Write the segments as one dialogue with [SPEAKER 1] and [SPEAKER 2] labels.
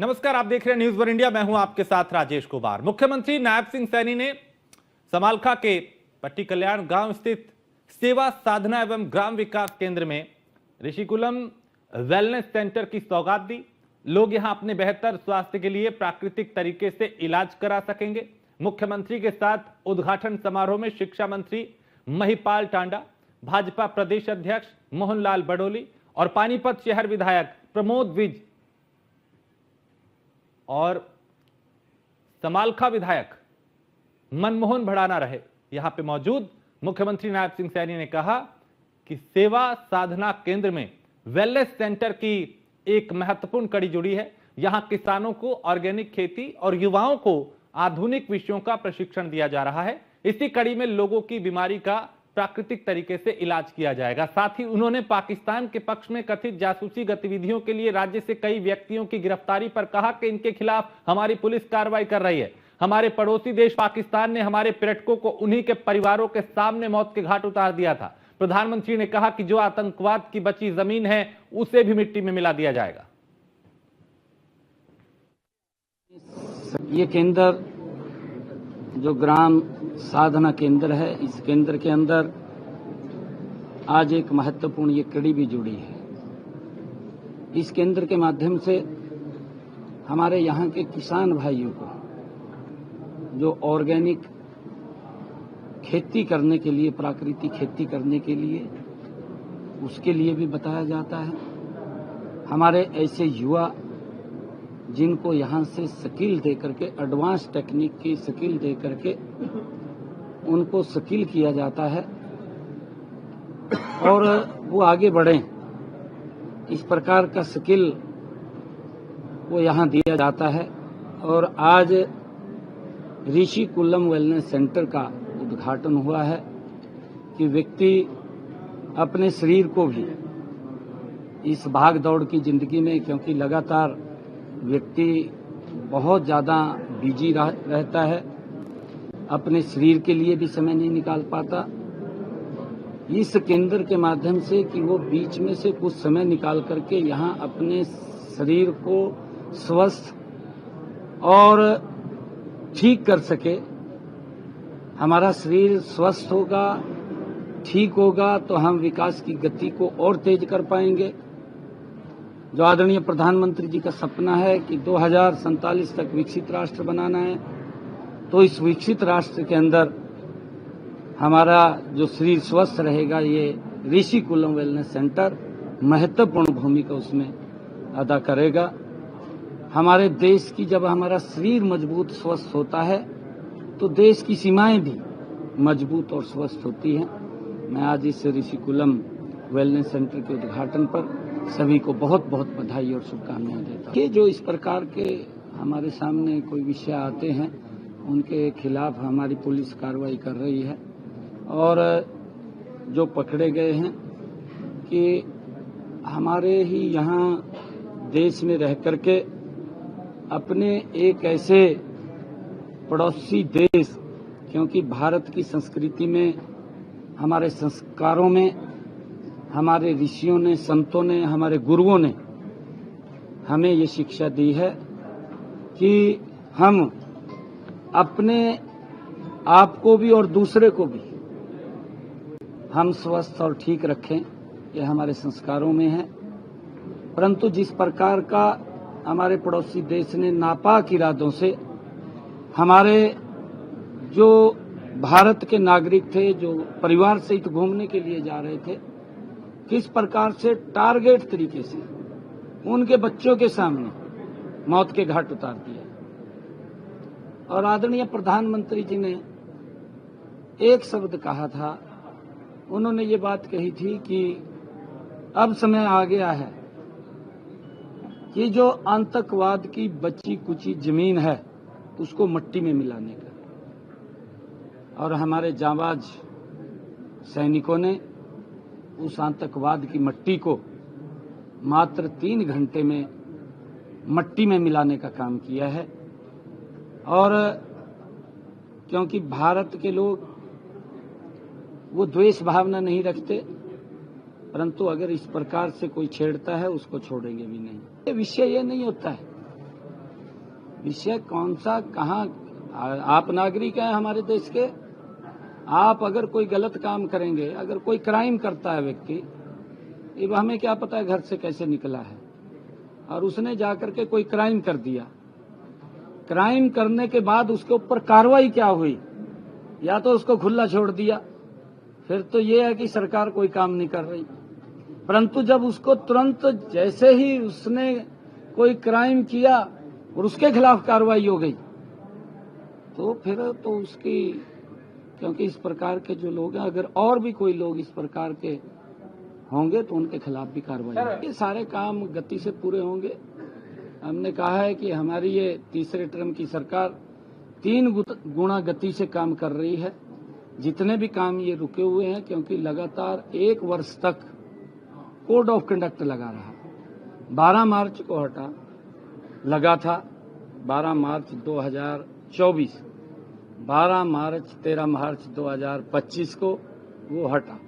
[SPEAKER 1] नमस्कार, आप देख रहे हैं न्यूज वन इंडिया। मैं हूं आपके साथ राजेश कुमार। मुख्यमंत्री नायब सिंह सैनी ने समालखा के पट्टी कल्याण गांव स्थित सेवा साधना एवं ग्राम विकास केंद्र में ऋषिकुलम वेलनेस सेंटर की सौगात दी। लोग यहां अपने बेहतर स्वास्थ्य के लिए प्राकृतिक तरीके से इलाज करा सकेंगे। मुख्यमंत्री के साथ उद्घाटन समारोह में शिक्षा मंत्री महिपाल टांडा, भाजपा प्रदेश अध्यक्ष मोहनलाल बडोली और पानीपत शहर विधायक प्रमोद विज और समालखा विधायक मनमोहन भड़ाना रहे। यहां पे मौजूद मुख्यमंत्री नायब सिंह सैनी ने कहा कि सेवा साधना केंद्र में वेलनेस सेंटर की एक महत्वपूर्ण कड़ी जुड़ी है। यहां किसानों को ऑर्गेनिक खेती और युवाओं को आधुनिक विषयों का प्रशिक्षण दिया जा रहा है। इसी कड़ी में लोगों की बीमारी का प्राकृतिक तरीके से इलाज किया जाएगा। साथ ही उन्होंने पाकिस्तान के पक्ष में कथित जासूसी गतिविधियों के लिए राज्य से कई व्यक्तियों की गिरफ्तारी पर कहा कि इनके खिलाफ हमारी पुलिस कार्रवाई कर रही है। हमारे पड़ोसी देश पाकिस्तान ने हमारे पर्यटकों को उन्हीं के परिवारों के सामने मौत के घाट उतार दिया था। प्रधानमंत्री ने कहा कि जो आतंकवाद की बची जमीन है उसे भी मिट्टी में मिला दिया जाएगा।
[SPEAKER 2] ये केंद्र जो ग्राम साधना केंद्र है, इस केंद्र के अंदर आज एक महत्वपूर्ण ये कड़ी भी जुड़ी है। इस केंद्र के माध्यम से हमारे यहाँ के किसान भाइयों को जो ऑर्गेनिक खेती करने के लिए, प्राकृतिक खेती करने के लिए, उसके लिए भी बताया जाता है। हमारे ऐसे युवा जिनको यहाँ से स्किल दे करके, एडवांस टेक्निक की स्किल दे करके उनको स्किल किया जाता है और वो आगे बढ़ें, इस प्रकार का स्किल वो यहाँ दिया जाता है। और आज ऋषिकुलम वेलनेस सेंटर का उद्घाटन हुआ है कि व्यक्ति अपने शरीर को भी इस भाग दौड़ की जिंदगी में, क्योंकि लगातार व्यक्ति बहुत ज़्यादा बिजी रहता है, अपने शरीर के लिए भी समय नहीं निकाल पाता। इस केंद्र के माध्यम से कि वो बीच में से कुछ समय निकाल करके यहाँ अपने शरीर को स्वस्थ और ठीक कर सके। हमारा शरीर स्वस्थ होगा, ठीक होगा तो हम विकास की गति को और तेज कर पाएंगे। जो आदरणीय प्रधानमंत्री जी का सपना है कि 2047 तक विकसित राष्ट्र बनाना है, तो इस विकसित राष्ट्र के अंदर हमारा जो शरीर स्वस्थ रहेगा, ये ऋषिकुलम वेलनेस सेंटर महत्वपूर्ण भूमिका उसमें अदा करेगा। हमारे देश की जब हमारा शरीर मजबूत स्वस्थ होता है तो देश की सीमाएं भी मजबूत और स्वस्थ होती हैं। मैं आज इस ऋषिकुलम वेलनेस सेंटर के उद्घाटन पर सभी को बहुत बहुत बधाई और शुभकामनाएं देता हूं। ये जो इस प्रकार के हमारे सामने कोई विषय आते हैं, उनके खिलाफ हमारी पुलिस कार्रवाई कर रही है। और जो पकड़े गए हैं कि हमारे ही यहाँ देश में रह करके अपने एक ऐसे पड़ोसी देश, क्योंकि भारत की संस्कृति में, हमारे संस्कारों में, हमारे ऋषियों ने, संतों ने, हमारे गुरुओं ने हमें ये शिक्षा दी है कि हम अपने आप को भी और दूसरे को भी हम स्वस्थ और ठीक रखें। ये हमारे संस्कारों में है। परंतु जिस प्रकार का हमारे पड़ोसी देश ने नापाक इरादों से हमारे जो भारत के नागरिक थे, जो परिवार सहित घूमने के लिए जा रहे थे, किस प्रकार से टारगेट तरीके से उनके बच्चों के सामने मौत के घाट उतार दिया। और आदरणीय प्रधानमंत्री जी ने एक शब्द कहा था, उन्होंने ये बात कही थी कि अब समय आ गया है कि जो आतंकवाद की बची कुची जमीन है उसको मिट्टी में मिलाने का। और हमारे जांबाज सैनिकों ने उस आतंकवाद की मिट्टी को मात्र 3 घंटे में मिट्टी में मिलाने का काम किया है। और क्योंकि भारत के लोग वो द्वेष भावना नहीं रखते, परंतु अगर इस प्रकार से कोई छेड़ता है उसको छोड़ेंगे भी नहीं। ये विषय ये नहीं होता है विषय कौन सा, कहाँ? आप नागरिक हैं हमारे देश के। आप अगर कोई गलत काम करेंगे, अगर कोई क्राइम करता है व्यक्ति, अब हमें क्या पता है घर से कैसे निकला है, और उसने जाकर के कोई क्राइम कर दिया, क्राइम करने के बाद उसके ऊपर कार्रवाई क्या हुई? या तो उसको खुला छोड़ दिया, फिर तो ये है कि सरकार कोई काम नहीं कर रही। परंतु जब उसको तुरंत जैसे ही उसने कोई क्राइम किया और उसके खिलाफ कार्रवाई हो गई, तो फिर तो उसकी, क्योंकि इस प्रकार के जो लोग हैं, अगर और भी कोई लोग इस प्रकार के होंगे तो उनके खिलाफ भी कार्रवाई होगी। ये सारे काम गति से पूरे होंगे। हमने कहा है कि हमारी ये तीसरे टर्म की सरकार 3 गुना गति से काम कर रही है। जितने भी काम ये रुके हुए हैं, क्योंकि लगातार 1 वर्ष तक कोड ऑफ कंडक्ट लगा रहा, 12 मार्च को हटा, लगा था 12 मार्च 2024, 12 मार्च 13 मार्च 2025 को वो हटा,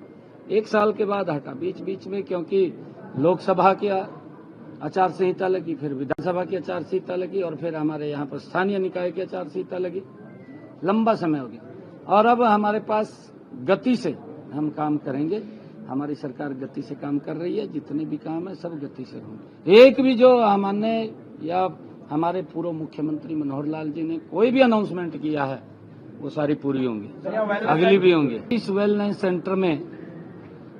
[SPEAKER 2] 1 साल के बाद हटा। बीच बीच में क्योंकि लोकसभा की आचार संहिता लगी, फिर विधानसभा की आचार संहिता लगी, और फिर हमारे यहाँ पर स्थानीय निकाय की आचार संहिता लगी, लंबा समय हो गया। और अब हमारे पास गति से हम काम करेंगे। हमारी सरकार गति से काम कर रही है। जितने भी काम है सब गति से होंगे। एक भी जो हमने या हमारे पूर्व मुख्यमंत्री मनोहर लाल जी ने कोई भी अनाउंसमेंट किया है, वो सारी पूरी होंगी, अगली भी होंगी। इस वेलनेस सेंटर में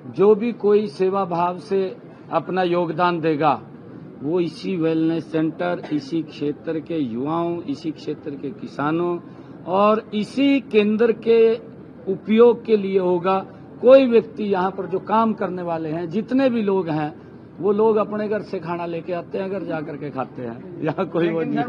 [SPEAKER 2] जो भी कोई सेवा भाव से अपना योगदान देगा, वो इसी वेलनेस सेंटर, इसी क्षेत्र के युवाओं, इसी क्षेत्र के किसानों और इसी केंद्र के उपयोग के लिए होगा। कोई व्यक्ति यहाँ पर जो काम करने वाले हैं, जितने भी लोग हैं, वो लोग अपने घर से खाना लेके आते हैं, घर जाकर के खाते हैं। यहाँ कोई वो नहीं।